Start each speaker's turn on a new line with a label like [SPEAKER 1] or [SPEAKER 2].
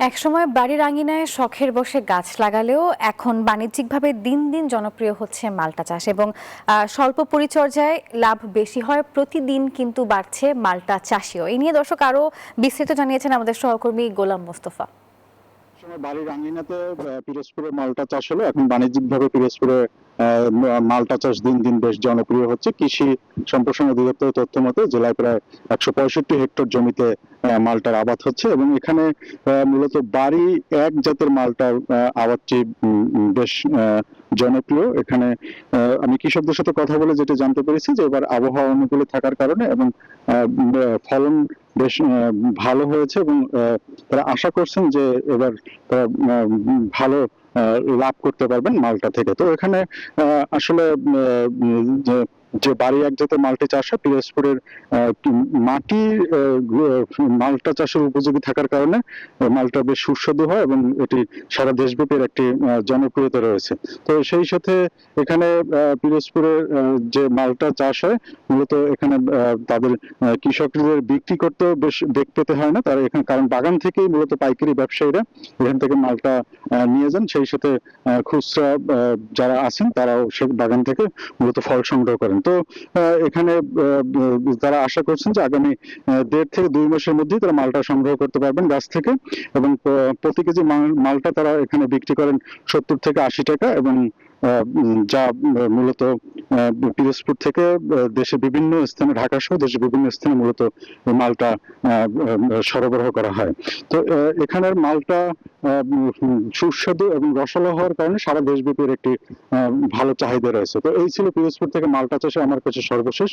[SPEAKER 1] একসময় বাড়ির আঙিনায় শখের বসে গাছ লাগালেও এখন বাণিজ্যিকভাবে দিন দিন জনপ্রিয় হচ্ছে মাল্টা চাষ এবং স্বল্প পরিচর্যায় লাভ বেশি হয়। প্রতিদিন কিন্তু বাড়ছে মাল্টা চাষিও। এই নিয়ে দর্শক আরো বিস্তারিত জানিয়েছেন আমাদের সহকর্মী গোলাম মোস্তফা।
[SPEAKER 2] বাড়ির আঙিনাতে পিরোজপুরে মাল্টা চাষ হলো, এখন বাণিজ্যিকভাবে পিরোজপুরে মাল্টা চাষ দিন দিন বেশ জনপ্রিয় হচ্ছে। কৃষি সম্প্রসারণ অধিদপ্তরের তথ্য মতে জেলায় প্রায় 165 হেক্টর জমিতে মাল্টার আবাদ হচ্ছে এবং এখানে মূলত বাড়ি এক জাতের মাল্টার আবাদটি বেশ জনপ্রিয়। এখানে আমি কৃষকদের সাথে কথা বলে যেটা জানতে পেরেছি যে এবার আবহাওয়া অনুকূলে থাকার কারণে এবং ফলন বেশ ভালো হয়েছে এবং তারা আশা করছেন যে এবার ভালো লাভ করতে পারবেন মালটা থেকে। তো এখানে আসলে যে বাড়ি এক জাতের মাল্টা চাষ হয়, পিরোজপুরের মাটি মাল্টা চাষের উপযোগী থাকার কারণে মালটা বেশ সুস্বাদু হয় এবং এটি সারা দেশব্যাপী একটি জনপ্রিয়তা রয়েছে। তো সেই সাথে এখানে পিরোজপুরে যে মালটা চাষ হয় মূলত এখানে তাদের কৃষকদের বিক্রি করতেও বেশ বেগ পেতে হয় না, তারা এখানে কারণ বাগান থেকেই মূলত পাইকারি ব্যবসায়ীরা এখান থেকে মালটা নিয়ে যান, সেই সাথে খুচরা যারা আছেন তারাও সে বাগান থেকে মূলত ফল সংগ্রহ করেন। তো এখানে তারা আশা করছেন যে আগামী 1.5 থেকে 2 মাসের মধ্যেই তারা মালটা সংগ্রহ করতে পারবেন গাছ থেকে এবং প্রতি কেজি মালটা তারা এখানে বিক্রি করেন 70 থেকে 80 টাকা এবং যা মূলত পিরোজপুর থেকে দেশের বিভিন্ন স্থানে, ঢাকা সহ দেশের বিভিন্ন স্থানে মূলত মালটা সরবরাহ করা হয়। তো এখানের মালটা সুস্বাদু এবং রসালো হওয়ার কারণে সারা দেশব্যাপী একটি ভালো চাহিদা রয়েছে। তো এই ছিল পিরোজপুর থেকে মালটা চাষে আমার কাছে সর্বশেষ।